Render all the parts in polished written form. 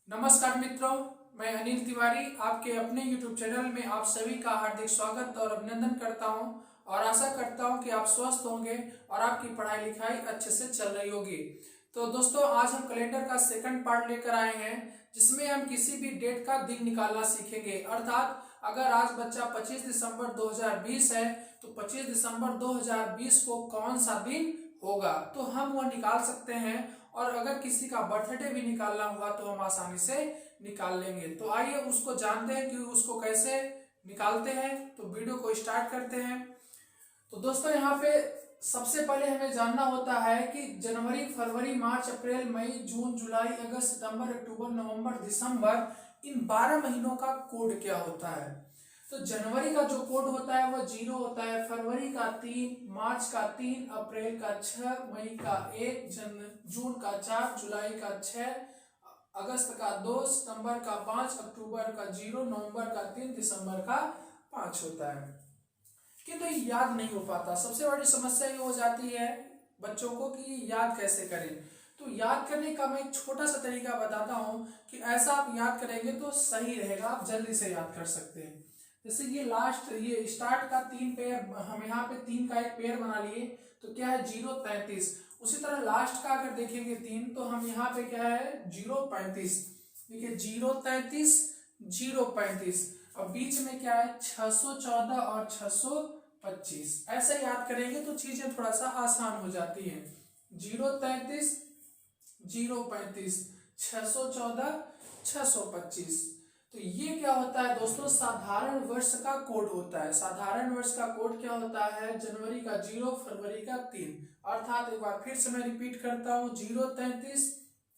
नमस्कार मित्रों, मैं अनिल तिवारी आपके अपने YouTube चैनल में आप सभी का हार्दिक स्वागत और अभिनंदन करता हूं और आशा करता हूं कि आप स्वस्थ होंगे और आपकी पढ़ाई लिखाई अच्छे से चल रही होगी। तो दोस्तों, आज हम कैलेंडर का सेकंड पार्ट लेकर आए हैं जिसमें हम किसी भी डेट का दिन निकालना सीखेंगे। अर्थात अगर आज बच्चा 25 दिसंबर 2020 है तो 25 दिसंबर 2020 को कौन सा दिन होगा तो हम वो निकाल सकते हैं। और अगर किसी का बर्थडे भी निकालना हुआ तो हम आसानी से निकाल लेंगे। तो आइए उसको जानते हैं कि उसको कैसे निकालते हैं। तो वीडियो को स्टार्ट करते हैं। तो दोस्तों, यहाँ पे सबसे पहले हमें जानना होता है कि जनवरी, फरवरी, मार्च, अप्रैल, मई, जून, जुलाई, अगस्त, सितंबर, अक्टूबर, नवंबर, दिसंबर, इन 12 महीनों का कोड क्या होता है। तो जनवरी का जो कोड होता है वह 0 होता है, फरवरी का 3, मार्च का 3, अप्रैल का 6, मई का 1, जून का 4, जुलाई का 6, अगस्त का 2, सितंबर का 5, अक्टूबर का 0, नवंबर का 3, दिसंबर का 5 होता है। किंतु तो याद नहीं हो पाता। सबसे बड़ी समस्या ये हो जाती है बच्चों को कि याद कैसे करें। तो याद करने का मैं एक छोटा सा तरीका बताता हूं कि ऐसा आप याद करेंगे तो सही रहेगा, आप जल्दी से याद कर सकते हैं। जैसे ये स्टार्ट का 3 पेयर, हम यहाँ पे 3 का एक पेयर बना लिए तो क्या है 0, 33। उसी तरह लास्ट का अगर देखेंगे 3 तो हम यहाँ पे क्या है 0, 35। देखिए 0, 33, 0, 35 और बीच में क्या है 614 और 625। ऐसे याद करेंगे तो चीजें थोड़ा सा आसान हो जाती है। 0, 33, 0, 35, 614, 625। तो ये क्या होता है दोस्तों, साधारण वर्ष का कोड होता है। साधारण वर्ष का कोड क्या होता है, जनवरी का 0, फरवरी का 3। अर्थात एक बार फिर से मैं रिपीट करता हूं, 0, 33,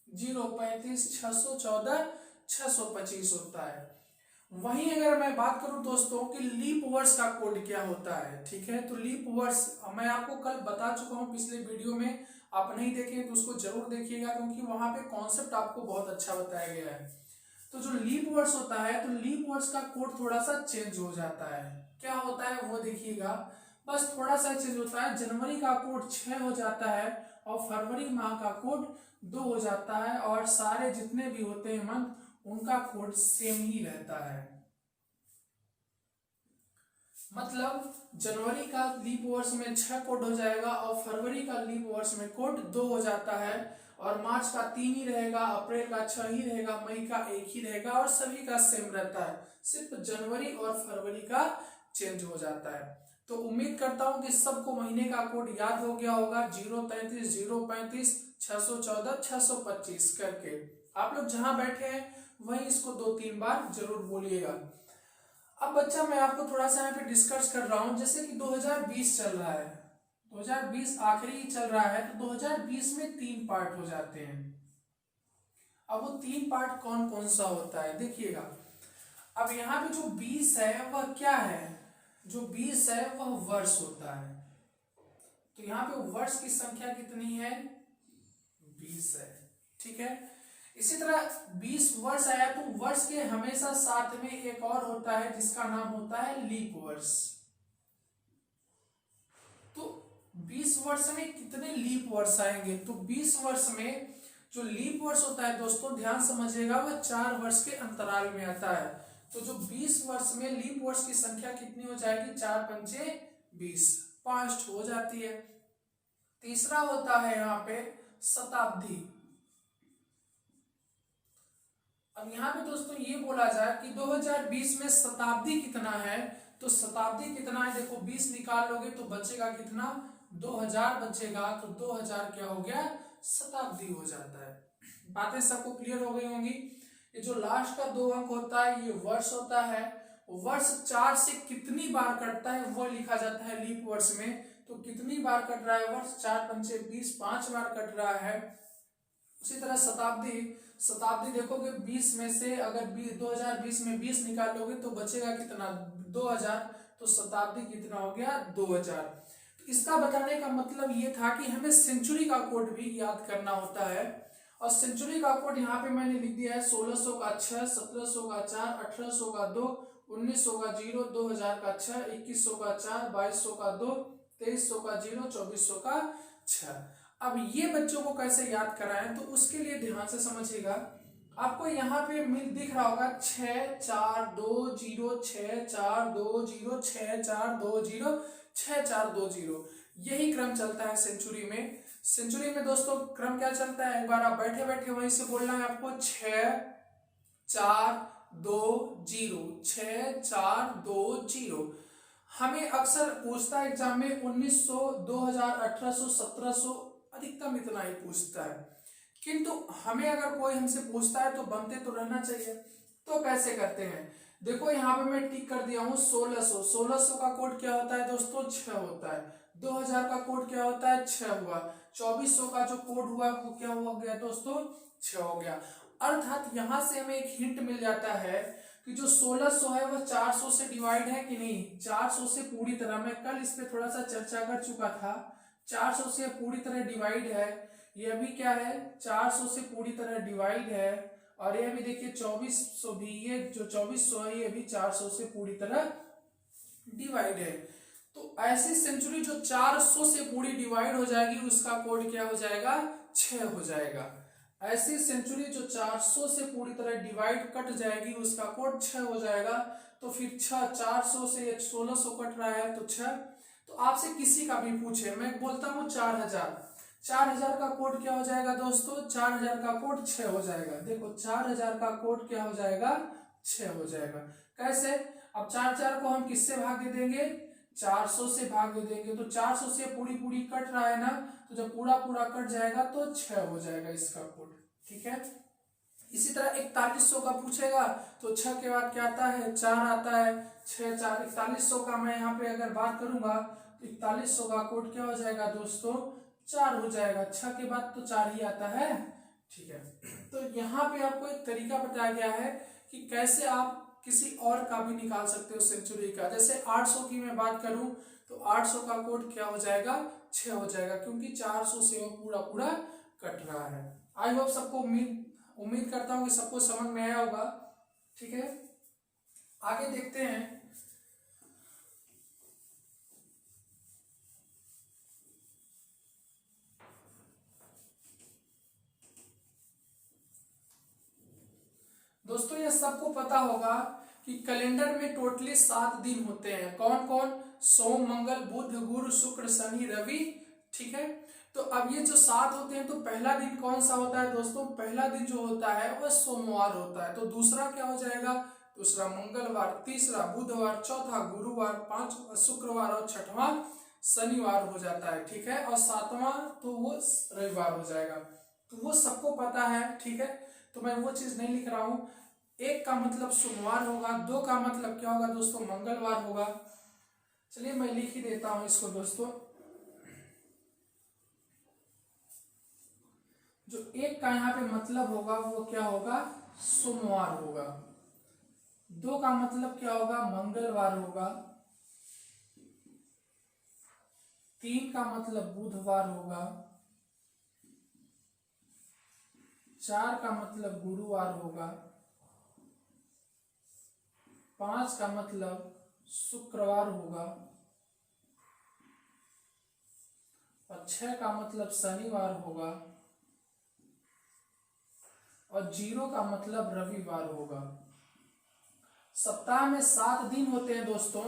0, 35, 614, 625 होता है। वहीं अगर मैं बात करूं दोस्तों कि लीप वर्ष का कोड क्या होता है, ठीक है। तो लीप वर्ष मैं आपको कल बता चुका हूं पिछले वीडियो में, आप नहीं देखें तो उसको जरूर देखिएगा क्योंकि वहां पे कॉन्सेप्ट आपको बहुत अच्छा बताया गया है। तो जो लीप वर्ष होता है तो लीप वर्ष का कोड थोड़ा सा चेंज हो जाता है। क्या होता है वो देखिएगा, बस थोड़ा सा चेंज होता है। जनवरी का कोड 6 हो जाता है और फरवरी माह का कोड 2 हो जाता है और सारे जितने भी होते हैं मंथ उनका कोड सेम ही रहता है। मतलब जनवरी का लीप वर्ष में 6 कोड हो जाएगा और फरवरी का लीप वर्ष में कोड 2 हो जाता है और मार्च का 3 ही रहेगा, अप्रैल का 6 ही रहेगा, मई का 1 ही रहेगा और सभी का सेम रहता है। सिर्फ जनवरी और फरवरी का चेंज हो जाता है। तो उम्मीद करता हूं कि सबको महीने का कोड याद हो गया होगा। 0, 33, 0, 35, 614, 625 करके आप लोग जहां बैठे हैं वहीं इसको 2-3 बार जरूर बोलिएगा। अब बच्चा मैं आपको थोड़ा सा यहाँ पे डिस्कस कर रहा हूँ। जैसे कि 2020 चल रहा है, 2020 आखिरी चल रहा है तो 2020 में 3 पार्ट हो जाते हैं। अब वो 3 पार्ट कौन कौन सा होता है देखिएगा। अब यहाँ पे जो 20 है वह क्या है, जो 20 है वह वर्ष होता है। तो यहाँ पे वर्ष की संख्या कितनी है, 20 है, ठीक है। इसी तरह 20 वर्ष आया तो वर्ष के हमेशा साथ में एक और होता है जिसका नाम होता है लीप वर्ष। तो 20 वर्ष में कितने लीप वर्ष आएंगे, तो 20 वर्ष में जो लीप वर्ष होता है दोस्तों ध्यान समझिएगा, वह 4 वर्ष के अंतराल में आता है। तो जो 20 वर्ष में लीप वर्ष की संख्या कितनी हो जाएगी, 4 पंचे 20, 5 हो जाती है। तीसरा होता है यहाँ पे शताब्दी। अब यहाँ पे दोस्तों ये बोला जाए कि 2020 में शताब्दी कितना है, तो शताब्दी कितना है देखो, 20 निकाल लोगे तो बचेगा कितना, 2000 बचेगा। तो 2000 क्या हो गया, शताब्दी हो जाता है। बातें सबको क्लियर हो गई होंगी। ये जो लास्ट का 2 अंक होता है ये वर्ष होता है। वर्ष 4 से कितनी बार कटता है वो लिखा जाता है लीप वर्ष में। तो कितनी बार कट रहा है वर्ष, 4 पंचे 20, 5 बार कट रहा है। उसी तरह शताब्दी, शताब्दी देखोगे 20 में से अगर 2020 में 20 निकाल लोगे तो बचेगा कितना, 2000। तो शताब्दी कितना हो गया, 2000। तो इसका बताने का मतलब ये था कि हमें सेंचुरी का कोड भी याद करना होता है। और सेंचुरी का कोड यहाँ पे मैंने लिख दिया है 1600 का 6, 1700 का 4, 1800 का 2, 1900 का 0, 2000 का 6, 2100 का 4, 2200 का 2, 2300 का 0, 2400 का 6। अब ये बच्चों को कैसे याद कराएं तो उसके लिए ध्यान से समझिएगा। आपको यहाँ पे मिल दिख रहा होगा 6420 6420 6420 6420, यही क्रम चलता है सेंचुरी में। सेंचुरी में दोस्तों क्रम क्या चलता है, एक बार आप बैठे बैठे वहीं से बोलना है आपको 6420 6420। हमें अक्सर पूछता है एग्जाम में 1900 2000 1800 1700, अधिकतम इतना ही पूछता है। किंतु हमें अगर कोई हमसे पूछता है तो बनते तो रहना चाहिए। तो कैसे करते हैं, देखो यहाँ पे मैं टिक कर दिया हूँ 1600। 1600 का कोड क्या होता है दोस्तों, 6 होता है। 2000 का कोड क्या होता है, 6 हुआ। 2400 का जो कोड हुआ वो क्या हो गया दोस्तों, 6 हो गया। अर्थात यहाँ से हमें एक हिंट मिल जाता है कि जो 1600 है वह 400 से डिवाइड है कि नहीं, 400 से पूरी तरह, मैं कल इस पे थोड़ा सा चर्चा कर चुका था, 400 से पूरी तरह डिवाइड है। ये भी क्या है, 400 से पूरी तरह डिवाइड है। और ये भी देखिए 2400 भी, ये जो 2400 है ये भी 400 से पूरी तरह डिवाइड है। तो ऐसी सेंचुरी जो 400 से पूरी डिवाइड हो जाएगी उसका कोड क्या हो जाएगा, 6 हो जाएगा। ऐसी सेंचुरी जो 400 से पूरी तरह डिवाइड कट जाएगी उसका कोड 6 हो जाएगा। तो फिर 6, 400 से 1600 कट रहा है तो 6। तो आपसे किसी का भी पूछे, मैं बोलता हूँ 4000, 4000 का कोड क्या हो जाएगा दोस्तों, 4000 का कोड 6 हो जाएगा। देखो 4000 का कोड क्या हो जाएगा, 6 हो जाएगा। कैसे, अब 4000 को हम किससे भाग दे देंगे, 400 से भाग दे देंगे। तो 400 से पूरी पूरी कट रहा है ना, तो जब पूरा पूरा कट जाएगा तो 6 हो जाएगा इसका कोड, ठीक है। इसी तरह 4100 का पूछेगा तो 6 के बाद क्या आता है, 4 आता है। 6 4 4100 का मैं यहाँ पे अगर बात करूंगा तो 4100 का कोड क्या हो जाएगा दोस्तों, 4 हो जाएगा। 6 के बाद तो 4 ही आता है, ठीक है। तो यहाँ पे आपको एक तरीका बताया गया है कि कैसे आप किसी और का भी निकाल सकते हो सेंचुरी का। जैसे 800 की मैं बात करूं तो 800 का कोड क्या हो जाएगा, 6 हो जाएगा, क्योंकि 400 से वो पूरा पूरा कट रहा है। आई होप सबको उम्मीद करता हूं कि सबको समझ में आया होगा, ठीक है। आगे देखते हैं। दोस्तों ये सबको पता होगा कि कैलेंडर में टोटली 7 दिन होते हैं। कौन कौन, सोम मंगल बुध गुरु शुक्र शनि रवि, ठीक है। तो अब ये जो 7 होते हैं तो पहला दिन कौन सा होता है दोस्तों, पहला दिन जो होता है वह सोमवार होता है। तो दूसरा क्या हो जाएगा, दूसरा मंगलवार, तीसरा बुधवार, चौथा गुरुवार, पांचवा शुक्रवार और छठवां शनिवार हो जाता है, ठीक है। और 7वां तो वो रविवार हो जाएगा। तो वो सबको पता है, ठीक है। तो मैं वो चीज नहीं लिख रहा हूं। 1 का मतलब सोमवार होगा, 2 का मतलब क्या होगा दोस्तों, मंगलवार होगा। चलिए मैं लिख ही देता हूं इसको दोस्तों। जो 1 का यहाँ पे मतलब होगा वो क्या होगा, सोमवार होगा। 2 का मतलब क्या होगा, मंगलवार होगा। 3 का मतलब बुधवार होगा। 4 का मतलब गुरुवार होगा। 5 का मतलब शुक्रवार होगा। और 6 का मतलब शनिवार होगा। और 0 का मतलब रविवार होगा। सप्ताह में 7 दिन होते हैं दोस्तों।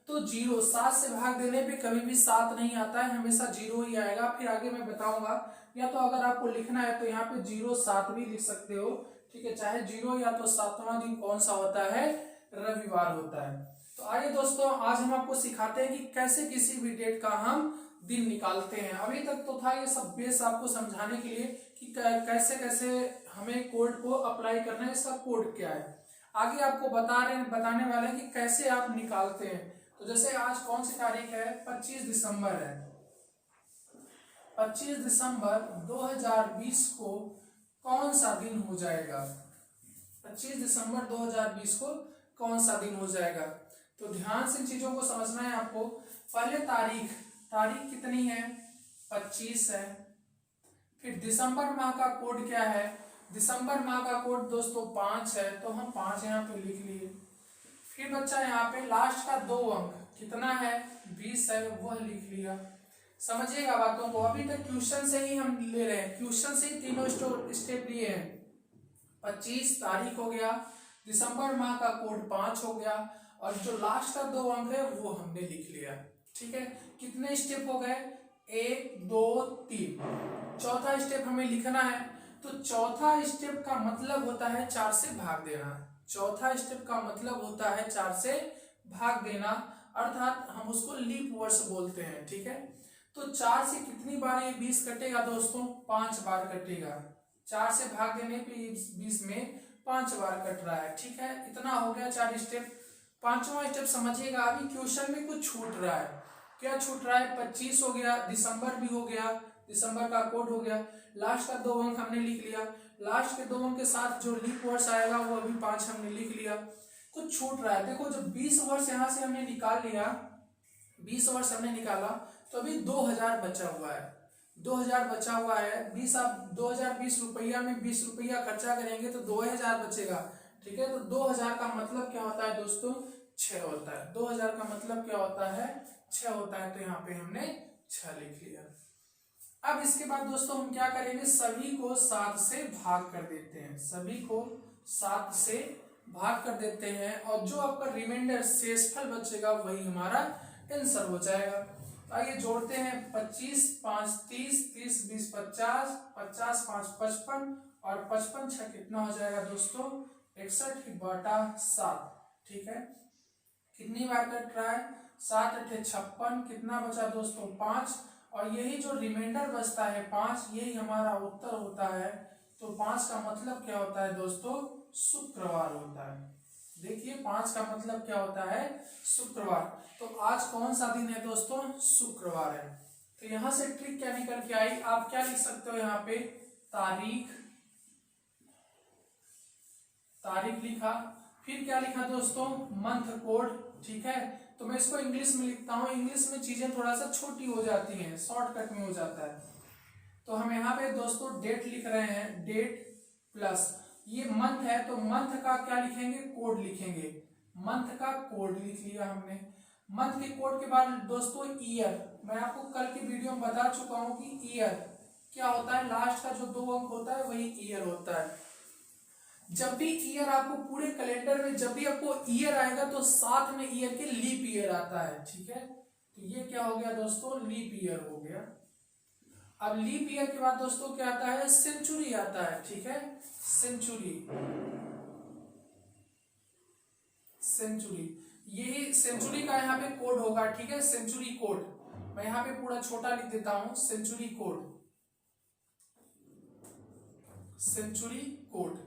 तो 0 7 से भाग देने पे कभी भी 7 नहीं आता है, हमेशा 0 ही आएगा। फिर आगे मैं बताऊंगा, या तो अगर आपको लिखना है तो यहाँ पे 0 7 भी लिख सकते हो, ठीक है। चाहे 0 या तो 7वां दिन कौन सा होता है, रविवार होता है। तो आइए दोस्तों आज हम आपको सिखाते हैं कि कैसे किसी भी डेट का हम दिन निकालते हैं। अभी तक तो था ये सब बेस आपको समझाने के लिए कि कैसे कैसे हमें कोड को अप्लाई करना है, इसका कोड क्या है। आगे आपको बताने वाले हैं कि कैसे आप निकालते हैं। तो जैसे आज कौन सी तारीख है, 25 दिसंबर है। 25 दिसंबर 2020 को कौन सा दिन हो जाएगा, 25 दिसंबर 2020 को कौन सा दिन हो जाएगा। तो ध्यान से इन चीजों को समझना है आपको। पहले तारीख कितनी है, 25 है। फिर दिसंबर माह का कोड क्या है, दिसंबर माह का कोड दोस्तों 5 है, तो हम 5 यहाँ पे लिख लिए। फिर बच्चा यहाँ पे लास्ट का 2 अंक कितना है, 20 है, वह लिख लिया। समझिएगा बातों को, अभी तक क्वेश्चन से ही हम ले रहे हैं, क्वेश्चन से ही तीनों स्टेप लिए हैं। 25 तारीख हो गया, दिसंबर माह का कोड 5 हो गया, और जो लास्ट का 2 अंक है वो हमने लिख लिया। ठीक है, कितने स्टेप हो गए? 1 2 3। चौथा स्टेप हमें लिखना है, तो चौथा स्टेप का मतलब होता है 4 से भाग देना। चौथा स्टेप का मतलब होता है 4 से भाग देना, अर्थात हम उसको लीप वर्ष बोलते हैं। ठीक है, तो 4 से कितनी बार ये 20 कटेगा दोस्तों? 5 बार कटेगा। 4 से भाग देने पे 20 में 5 बार कट रहा है। ठीक है, इतना हो गया 4 स्टेप। पांचवा स्टेप समझिएगा, अभी क्वेश्चन में कुछ छूट रहा है। क्या छूट रहा है? 25 हो गया, दिसंबर भी हो गया, दिसंबर का कोड हो गया, लास्ट का 2 अंक हमने लिख लिया, लास्ट के 2 अंक के साथ जो लीप वर्ष आएगा वो अभी 5 हमने लिख लिया। कुछ छूट रहा है, देखो जब 20 वर्ष यहाँ से हमने निकाल लिया, 20 वर्ष हमने निकाला, तो अभी 2000 बचा हुआ है। 2000 बचा हुआ है। 20 आप 2020 रुपया में 20 रुपया खर्चा करेंगे तो 2000 बचेगा। ठीक है, तो 2000 का मतलब क्या होता है दोस्तों? 6 होता है। 2000 का मतलब क्या होता है? 6 होता है। तो यहाँ पे हमने 6 लिख लिया। अब इसके बाद दोस्तों हम क्या करेंगे? सभी को 7 से भाग कर देते हैं। सभी को 7 से भाग कर देते हैं, और जो आपका रिमाइंडर शेषफल बचेगा वही हमारा आंसर हो जाएगा। आइए जोड़ते हैं। 25 5 30, 30 20 50, 50 5 55, और 55 6 कितना हो जाएगा दोस्तों? 61/7। ठीक है, कितनी बार कट रहा है? 7 8 56, कितना बचा दोस्तों? 5, और यही जो रिमाइंडर बचता है 5, यही हमारा उत्तर होता है। तो 5 का मतलब क्या होता है दोस्तों? शुक्रवार होता है। देखिए 5 का मतलब क्या होता है? शुक्रवार। तो आज कौन सा दिन है दोस्तों? शुक्रवार है। तो यहां से ट्रिक क्या निकल के आई? आप क्या लिख सकते हो यहाँ पे? तारीख, तारीख लिखा, फिर क्या लिखा दोस्तों? Month code. ठीक है, तो मैं इसको इंग्लिश में लिखता हूँ। इंग्लिश में चीजें थोड़ा सा छोटी हो जाती हैं, शॉर्टकट में हो जाता है। तो हम यहाँ पे दोस्तों डेट लिख रहे हैं, डेट प्लस ये मंथ है, तो मंथ का क्या लिखेंगे? कोड लिखेंगे। मंथ का कोड लिख लिया हमने। मंथ के कोड के बाद दोस्तों ईयर, मैं आपको कल की वीडियो में बता चुका हूं कि ईयर क्या होता है। लास्ट का जो 2 अंक होता है वही ईयर होता है। जब भी ईयर आपको पूरे कैलेंडर में जब भी आपको ईयर आएगा तो साथ में ईयर के लीप ईयर आता है। ठीक है, तो ये क्या हो गया दोस्तों? लीप ईयर हो गया। अब लीप ईयर के बाद दोस्तों क्या आता है? सेंचुरी आता है। ठीक है, सेंचुरी, सेंचुरी, यही सेंचुरी का यहाँ पे कोड होगा। ठीक है, सेंचुरी कोड मैं यहाँ पे पूरा छोटा लिख देता हूं। Century code, century code.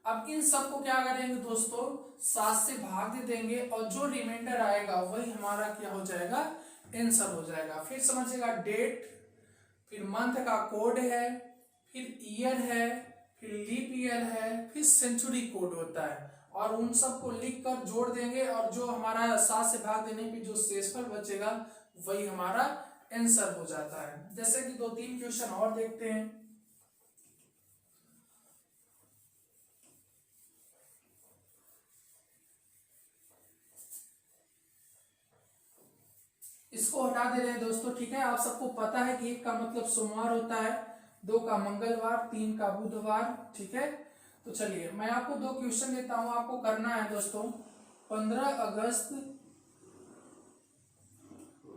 अब इन सबको क्या करेंगे दोस्तों? 7 से भाग दे देंगे, और जो रिमाइंडर आएगा वही हमारा क्या हो जाएगा? आंसर हो जाएगा। फिर समझिएगा, डेट, फिर मंथ का कोड है, फिर ईयर है, फिर लीप ईयर है, फिर सेंचुरी कोड होता है, और उन सबको लिख कर जोड़ देंगे, और जो हमारा 7 से भाग देने पे जो शेषफल बचेगा वही हमारा आंसर हो जाता है। जैसे कि 2-3 क्वेश्चन और देखते हैं। इसको हटा दे रहे हैं दोस्तों। ठीक है, आप सबको पता है कि 1 का मतलब सोमवार होता है, 2 का मंगलवार, 3 का बुधवार। ठीक है, तो चलिए मैं आपको 2 क्वेश्चन देता हूं, आपको करना है दोस्तों। 15 अगस्त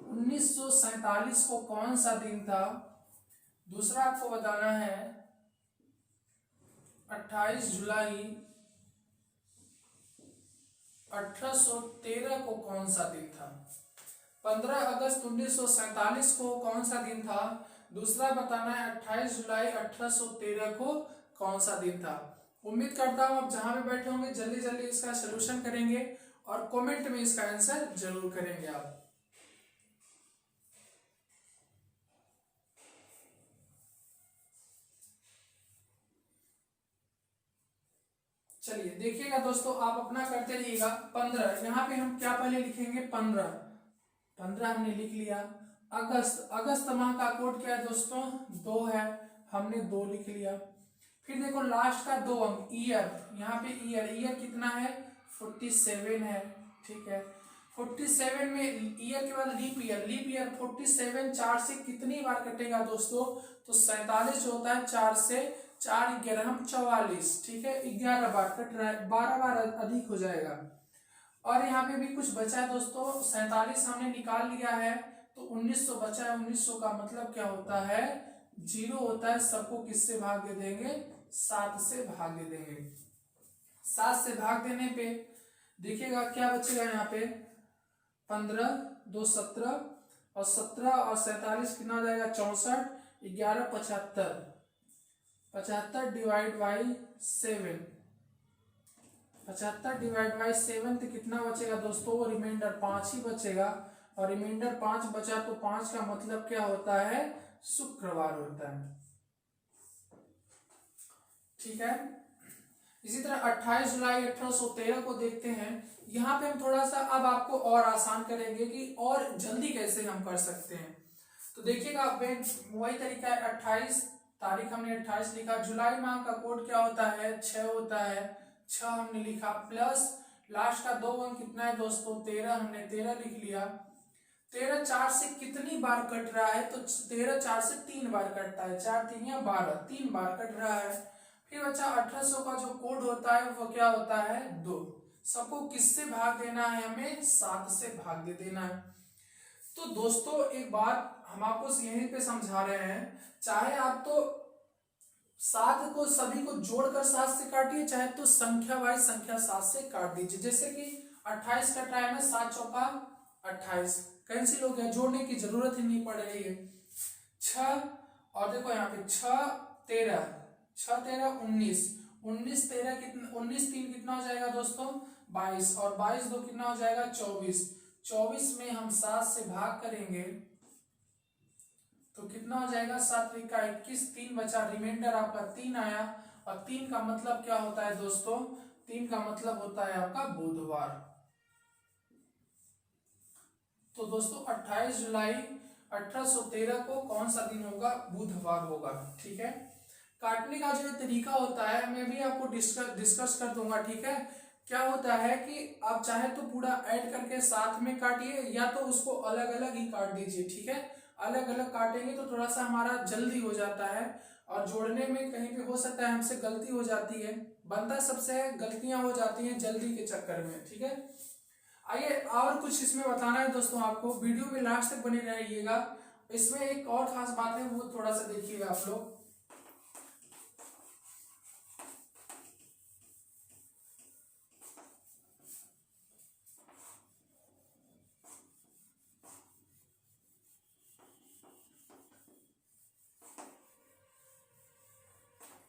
1947 को कौन सा दिन था? दूसरा आपको बताना है 28 जुलाई 1813 को कौन सा दिन था? 15 अगस्त 1947 को कौन सा दिन था? दूसरा बताना है 28 जुलाई 1813 को कौन सा दिन था। उम्मीद करता हूं आप जहां भी बैठे होंगे जल्दी जल्दी इसका सलूशन करेंगे, और कमेंट में इसका आंसर जरूर करेंगे आप। चलिए देखिएगा दोस्तों, आप अपना करते रहिएगा। 15 यहाँ पे हम क्या पहले लिखेंगे? 15 हमने लिख लिया। अगस्त, अगस्त माह का कोड क्या है दोस्तों? 2 है, हमने 2 लिख लिया। फिर देखो लास्ट का 2 अंक ईयर, यहाँ पे ईयर, ईयर कितना है? 47 है। ठीक है, 47 में ईयर के बाद लीप ईयर, लीप ईयर 47 4 से कितनी बार कटेगा दोस्तों? तो 47 जो होता है 4 से 4×11 44, ठीक है, 11 बार कट रहा है, 12 बार अधिक हो जाएगा। और यहाँ पे भी कुछ बचा है दोस्तों, 47 हमने निकाल लिया है, तो 1900 बचा है। 1900 का मतलब क्या होता है, 0 होता है। सबको किससे भाग दे देंगे, 7 से भाग दे देंगे। 7 से भाग देने पे देखिएगा क्या बचेगा, यहाँ पे 15 2 17 और 17 और 47 कितना हो जाएगा, 64, 11 75, 75 डिवाइड बाई 7, 75 डिवाइड बाई 7 तो कितना बचेगा दोस्तों, रिमाइंडर 5 ही बचेगा। और रिमाइंडर 5 बचा तो 5 का मतलब क्या होता है, शुक्रवार होता है, ठीक है। इसी तरह 28 जुलाई 1813 को देखते हैं। यहाँ पे हम थोड़ा सा अब आपको और आसान करेंगे कि और जल्दी कैसे हम कर सकते हैं। तो देखिएगा वही तरीका है, 28 तारीख हमने 28 लिखा, जुलाई माह का कोड क्या होता है, 6 होता है, 6 हमने लिखा, प्लस लास्ट का 2 अंक कितना है दोस्तों, 13, हमने 13 लिख लिया। 13 4 से कितनी बार कट रहा है, तो 13 4 से 3 बार कटता है, 4 3 या 12, 3 बार कट रहा है। फिर बच्चा 1800 का जो कोड होता है वो क्या होता है, 2। सबको किससे भाग देना है, हमें 7 से भाग दे देना है। तो दोस्तों एक बात हम आपको यहीं पे समझा रहे हैं, चाहे आप तो 7 को सभी को जोड़कर 7 से काटिए, चाहे तो संख्या वाइज संख्या 7 से काट दीजिए। जैसे कि 28 का टाइम है, 7 चौका 28, कैंसिल हो गया, जोड़ने की जरूरत ही नहीं पड़ रही है। 6 और देखो यहाँ पे 6 13, 6 13 19, 19 13 कितना, 19 3 कितना हो जाएगा दोस्तों, 22, और 22 2 कितना हो जाएगा, 24। 24 में हम 7 से भाग करेंगे तो कितना हो जाएगा, 7 का 21, 3 बचा, रिमाइंडर आपका 3 आया। और 3 का मतलब क्या होता है दोस्तों, 3 का मतलब होता है आपका बुधवार। तो दोस्तों 28 जुलाई 1813 को कौन सा दिन होगा, बुधवार होगा, ठीक है। काटने का जो तरीका होता है मैं भी आपको डिस्कस कर दूंगा, ठीक है। क्या होता है कि आप चाहे तो पूरा ऐड करके साथ में काटिए, या तो उसको अलग अलग ही काट दीजिए, ठीक है। अलग अलग काटेंगे तो थोड़ा सा हमारा जल्दी हो जाता है, और जोड़ने में कहीं पे हो सकता है हमसे गलती हो जाती है, बनता सबसे है, गलतियां हो जाती हैं जल्दी के चक्कर में, ठीक है। आइए और कुछ इसमें बताना है दोस्तों आपको, वीडियो में लास्ट तक बने रहिएगा। इसमें एक और खास बात है, वो थोड़ा सा देखिएगा आप लोग।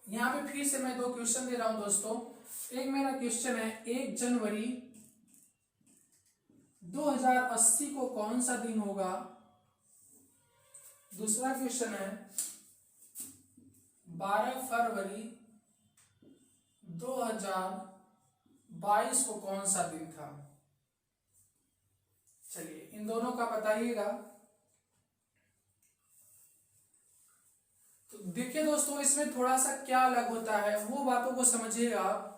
यहाँ पे फिर से मैं 2 क्वेश्चन दे रहा हूं दोस्तों। एक मेरा क्वेश्चन है, 1 जनवरी 2080 को कौन सा दिन होगा। दूसरा क्वेश्चन है, 12 फरवरी 2022 को कौन सा दिन था। चलिए इन दोनों का बताइएगा। तो देखिए दोस्तों, इसमें थोड़ा सा क्या अलग होता है वो बातों को समझिएगा।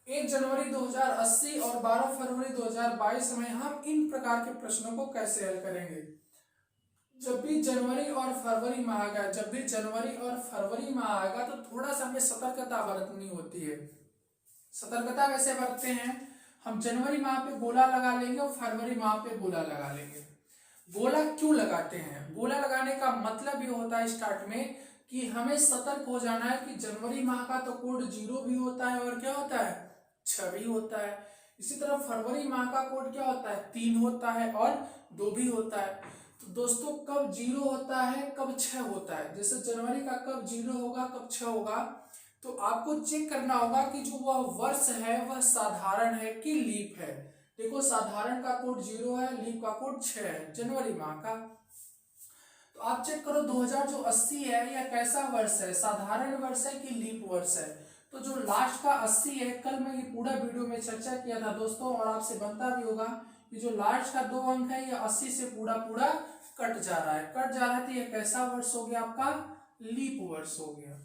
1 जनवरी 2080 और 12 फरवरी 2022 में हम इन प्रकार के प्रश्नों को कैसे हल करेंगे। जब भी जनवरी और फरवरी माह आएगा, जब भी जनवरी और फरवरी माह आएगा तो थोड़ा सा हमें सतर्कता बरतनी होती है। सतर्कता कैसे बरतते हैं, हम जनवरी माह पे गोला लगा लेंगे और फरवरी माह पे गोला लगा लेंगे। गोला क्यों लगाते हैं, गोला लगाने का मतलब ये होता है स्टार्ट में कि हमें सतर्क हो जाना है कि जनवरी माह का तो कोड 0 भी होता है और क्या होता है, 6 भी होता है। इसी तरह फरवरी माह का कोड क्या होता है, 3 होता है और 2 भी होता है। तो दोस्तों कब 0 होता है, कब 6 होता है, जैसे जनवरी का कब 0 होगा, कब 6 होगा, तो आपको चेक करना होगा कि जो वह वर्ष है वह साधारण है कि लीप है। देखो साधारण का कोड 0 है, लीप का कोड 6 है जनवरी माह का। तो आप चेक करो 2080 है यह कैसा वर्ष है, साधारण वर्ष है कि लीप वर्ष है। तो जो लास्ट का 80 है, कल मैं ये पूरा वीडियो में चर्चा किया था दोस्तों, और आपसे बनता भी होगा कि जो लास्ट का 2 अंक है यह 80 से पूरा पूरा कट जा रहा है, कट जा रहा है। तो यह कैसा वर्ष हो गया, आपका लीप वर्ष हो गया,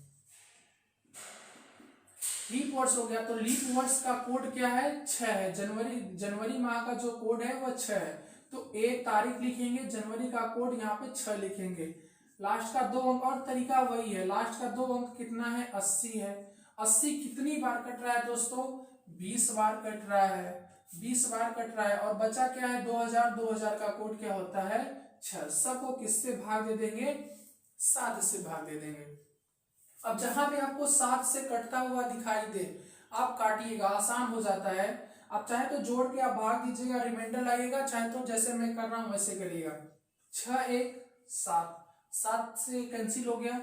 लीप वर्ष हो गया। तो लीप वर्ष का कोड क्या है, 6 है। जनवरी माह का जो कोड है वह 6 है। तो 1 तारीख लिखेंगे, जनवरी का कोड यहाँ पे 6 लिखेंगे। लास्ट का 2 अंक, और तरीका वही है, लास्ट का 2 अंक कितना है, 80 है। 80 कितनी बार कट रहा है दोस्तों, 20 बार कट रहा है, 20 बार कट रहा है। और बचा क्या है, 2000, 2000 का कोड क्या होता है, 6। सबको किससे भाग दे देंगे, 7 से भाग दे देंगे। अब जहां पे आपको 7 से कटता हुआ दिखाई दे, आप काटिएगा, आसान हो जाता है। आप चाहे तो जोड़ के आप भाग दीजिएगा, रिमाइंडर लगेगा, चाहे तो जैसे मैं कर रहा हूं वैसे करिएगा। 6 1 7, 7 से कैंसिल हो गया।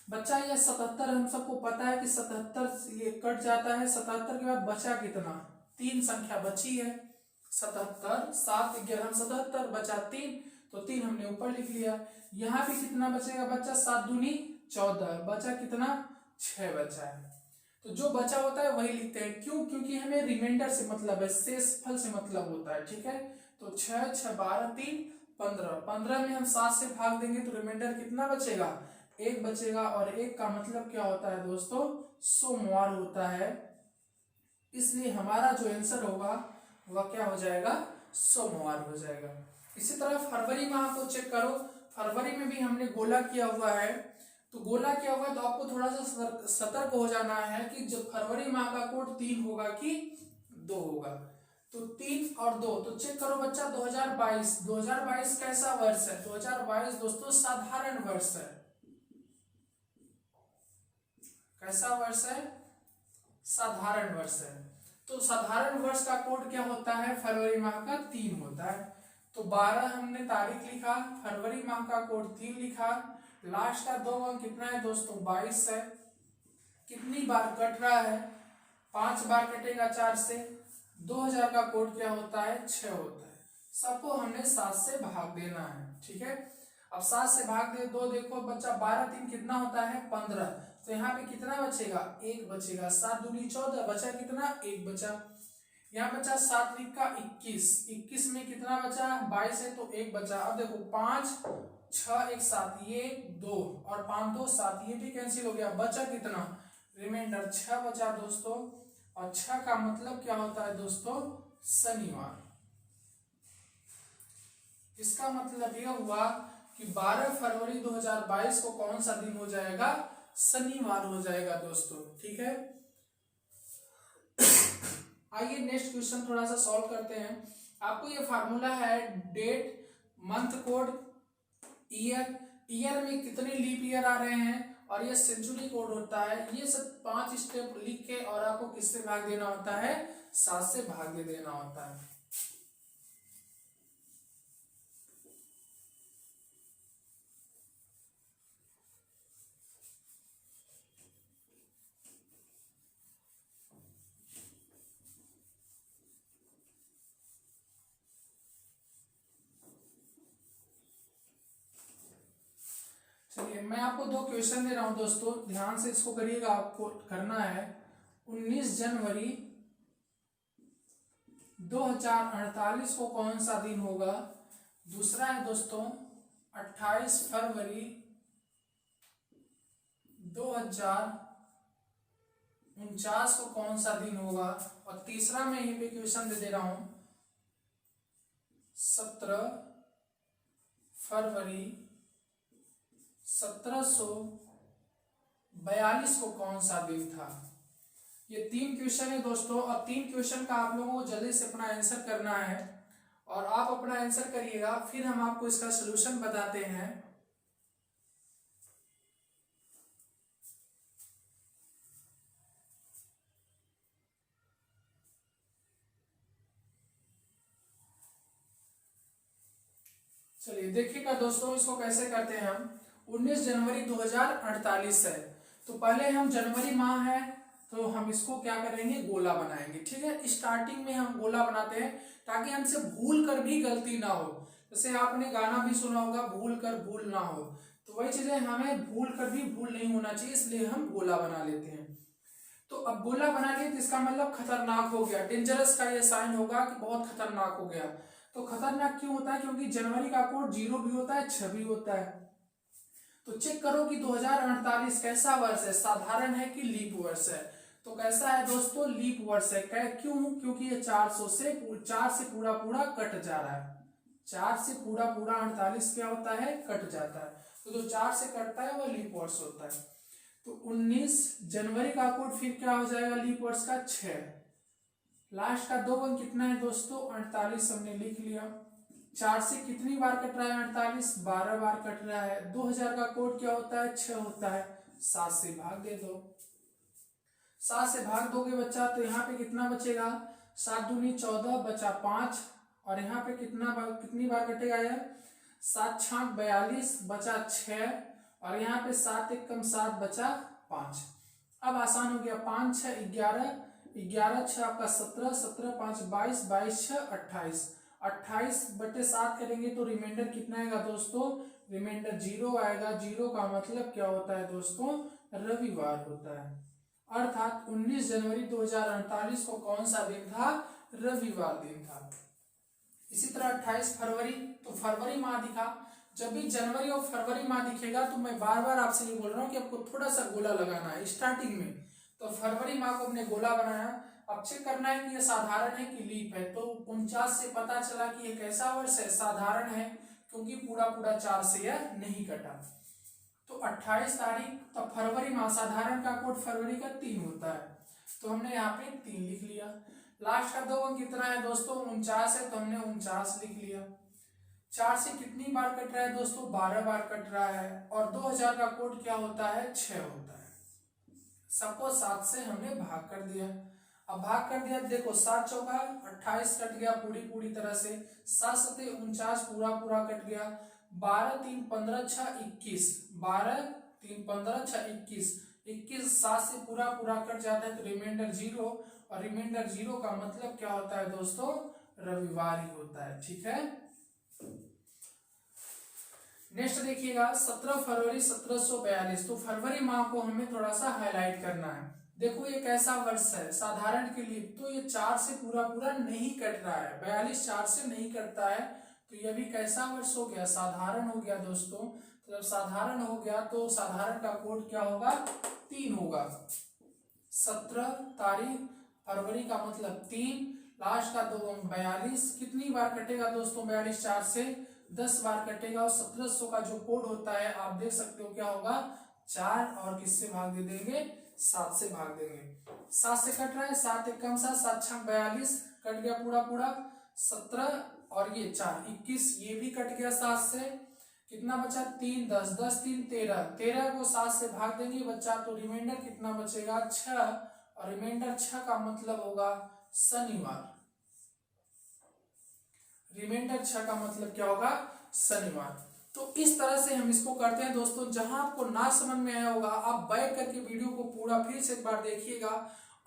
बच्चा ये 77, हम सबको पता है कि 77 ये कट जाता है। 77 के बाद बचा कितना, 3 संख्या बची है, 77, 7 11 77, बचा 3, तो 3 हमने ऊपर लिख लिया। यहाँ पे कितना बचेगा बच्चा, 7 दूनी 14, बचा कितना, 6 बचा है। तो जो बचा होता है वही लिखते हैं, क्यों, क्योंकि हमें रिमाइंडर से मतलब है, शेषफल से मतलब होता है, ठीक है। तो 6 6 12 3 15, 15 में हम 7 से भाग देंगे तो रिमाइंडर कितना बचेगा, 1 बचेगा। और 1 का मतलब क्या होता है दोस्तों, सोमवार होता है, इसलिए हमारा जो आंसर होगा वह क्या हो जाएगा, सोमवार हो जाएगा। इसी तरह फरवरी माह को चेक करो, फरवरी में भी हमने गोला किया हुआ है। तो गोला क्या हुआ, तो आपको थोड़ा सा सतर्क हो जाना है कि जब फरवरी माह का कोड 3 होगा कि 2 होगा। तो 3 और 2, तो चेक करो बच्चा, 2022, 2022 कैसा वर्ष है, 2022 दोस्तों साधारण वर्ष है। कैसा वर्ष है, साधारण वर्ष है। तो साधारण वर्ष का कोड क्या होता है, फरवरी माह का 3 होता है। तो 12 हमने तारीख लिखा, फरवरी माह का कोड 3 लिखा। लास्ट का 2 अंक कितना है दोस्तों, 22 है। कितनी बार कट रहा है, 5 बार कटेगा 4 से। 2000 का कोड क्या होता है, 6 होता है। सबको हमने 7 से भाग देना है, ठीक है। अब 7 से भाग दे 2, देखो बच्चा 12 3 कितना होता है, 15। तो यहाँ पे कितना बचेगा, 1 बचेगा। 7 दूनी 14, बचा कितना, 1 बचा। यहाँ बचा 7 3 का 21, 21 में कितना बचा, 22 है तो 1 बचा। अब देखो 5 6 1 7, ये 2 और 5 2 7, ये भी कैंसिल हो गया। बचा कितना, रिमाइंडर 6 बचा दोस्तों। और 6 का मतलब क्या होता है दोस्तों, शनिवार। इसका मतलब यह हुआ कि 12 फरवरी 2022 को कौन सा दिन हो जाएगा, शनिवार हो जाएगा दोस्तों, ठीक है। आइए नेक्स्ट क्वेश्चन थोड़ा सा सॉल्व करते हैं। आपको ये फार्मूला है, date, month code, year, year में कितने लीप ईयर आ रहे हैं, और ये सेंचुरी कोड होता है। ये सब 5 स्टेप लिख के और आपको किससे भाग देना होता है, 7 से भाग दे देना होता है। चलिए मैं आपको 2 क्वेश्चन दे रहा हूं दोस्तों, ध्यान से इसको करिएगा, आपको करना है। 19 जनवरी 2048 को कौन सा दिन होगा। दूसरा है दोस्तों 28 फरवरी 2049 को कौन सा दिन होगा। और तीसरा मैं यहीं पे क्वेश्चन दे रहा हूं, 17 फरवरी 1742 को कौन सा दिन था। ये 3 क्वेश्चन है दोस्तों, और 3 क्वेश्चन का आप लोगों को जल्दी से अपना आंसर करना है। और आप अपना आंसर करिएगा, फिर हम आपको इसका सलूशन बताते हैं। चलिए देखिएगा दोस्तों, इसको कैसे करते हैं हम। 19 जनवरी 2048 है, तो पहले हम जनवरी माह है तो हम इसको क्या करेंगे, गोला बनाएंगे, ठीक है। स्टार्टिंग में हम गोला बनाते हैं ताकि हमसे भूल कर भी गलती ना हो। जैसे आपने गाना भी सुना होगा, भूल कर भूल ना हो, तो वही चीजें हमें भूल कर भी भूल नहीं होना चाहिए, इसलिए हम गोला बना लेते हैं। तो अब गोला बना लिए तो इसका मतलब खतरनाक हो गया, डेंजरस का ये साइन होगा कि बहुत खतरनाक हो गया। तो खतरनाक क्यों होता है, क्योंकि जनवरी का कोड 0 भी होता है, 6 भी होता है। तो चेक करो कि 2048 कैसा वर्ष है, साधारण है कि लीप वर्ष है। तो कैसा है दोस्तों, लीप वर्ष है। क्यों, क्योंकि ये 4 से पूरा पूरा कट जा रहा है। 4 से पूरा पूरा 48 क्या होता है, कट जाता है। तो जो 4 से कटता है वो लीप वर्ष होता है। तो 19 जनवरी का कोड फिर क्या हो जाएगा लीप वर्ष का 6। लास्ट का 2 अंक कितना है दोस्तों 48 हमने लिख लिया। 4 से कितनी बार कट रहा है 48, 12 बार कट रहा है। 2000 का कोड क्या होता है 6 होता है। 7 से भाग दे दो, 7 से भाग दोगे बच्चा तो यहाँ पे कितना बचेगा 7 दूनी 14 बचा 5 और यहाँ पे कितनी बार कटेगा यह 7 छाक 42 बचा 6 और यहाँ पे 7 एक कम 7 बचा 5। अब आसान हो गया 5 6 11, 11 6 आपका 17, 17 5 22, 22 6 28, 28 बटे 7 करेंगे तो रिमाइंडर कितना आएगा दोस्तों रिमाइंडर 0 आएगा। 0 का मतलब क्या होता है दोस्तों रविवार होता है। अर्थात 19 जनवरी 2048 को कौन सा दिन था रविवार दिन था। इसी तरह 28 फरवरी तो फरवरी माह दिखा। जब भी जनवरी और फरवरी माह दिखेगा तो मैं बार बार आपसे ये बोल रहा हूँ कि आपको थोड़ा सा गोला लगाना है स्टार्टिंग में। तो फरवरी माह को हमने गोला बनाया। अब चेक करना है कि यह साधारण है कि लीप है। तो 49 से पता चला कि यह कैसा वर्ष है साधारण है क्योंकि पूरा 4 से यह नहीं कटा। तो 28 तारीख तो फरवरी माह साधारण का कोड फरवरी का 3 होता है तो हमने यहाँ पे 3 लिख लिया। लास्ट का 2 अंक कितना है दोस्तों 49 है तो हमने 49 लिख लिया। 4 से कितनी बार कट रहा है दोस्तों 12 बार कट रहा है और 2000 का कोड क्या होता है 6 होता है। सबको 7 से हमने भाग कर दिया। अब भाग कर दिया देखो 7 चौका 28 कट गया पूरी तरह से। 7 सते 49 पूरा कट गया। 12 3 15 6 21, 12 3 15 6 21, 21 7 से पूरा कट जाता है तो रिमाइंडर 0 और रिमाइंडर 0 का मतलब क्या होता है दोस्तों रविवार ही होता है। ठीक है। नेक्स्ट देखिएगा 17 फरवरी 1742। तो फरवरी माह को हमें थोड़ा सा हाईलाइट करना है। देखो ये कैसा वर्ष है साधारण के लिए तो ये 4 से पूरा नहीं कट रहा है। 42 4 से नहीं कटता है तो यह भी कैसा वर्ष हो गया साधारण हो गया दोस्तों। तो जब साधारण हो गया तो साधारण का कोड क्या होगा 3 होगा। 17 तारीख फरवरी का मतलब 3, लास्ट का 2 अंक 42। कितनी बार कटेगा दोस्तों 42 4 से 10 बार कटेगा और 1700 का जो कोड होता है आप देख सकते हो क्या होगा 4 और किससे भाग दे देंगे 7 से भाग देंगे। 7 से कट रहा है 7 एक कम 7 7 6 42 कट गया पूरा 17 और ये 4 21 ये भी कट गया 7 से। कितना बचा 3 10 10 3 13, 13 को 7 से भाग देंगे बच्चा तो रिमाइंडर कितना बचेगा 6 और रिमाइंडर 6 का मतलब होगा शनिवार। रिमाइंडर 6 का मतलब क्या होगा शनिवार। तो इस तरह से हम इसको करते हैं दोस्तों। जहां आपको ना समझ में आया होगा आप बैक करके वीडियो को पूरा फिर से एक बार देखिएगा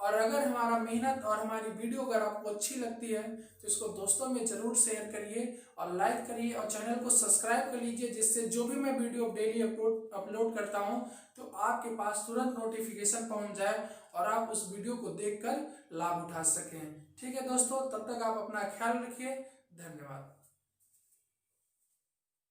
और अगर हमारा मेहनत और हमारी वीडियो अगर आपको अच्छी लगती है तो इसको दोस्तों में जरूर शेयर करिए और लाइक करिए और चैनल को सब्सक्राइब कर लीजिए जिससे जो भी मैं वीडियो डेली अपलोड करता हूं तो आपके पास तुरंत नोटिफिकेशन पहुंच जाए और आप उस वीडियो को देखकर लाभ उठा सकें। ठीक है दोस्तों, तब तक आप अपना ख्याल रखिए। धन्यवाद।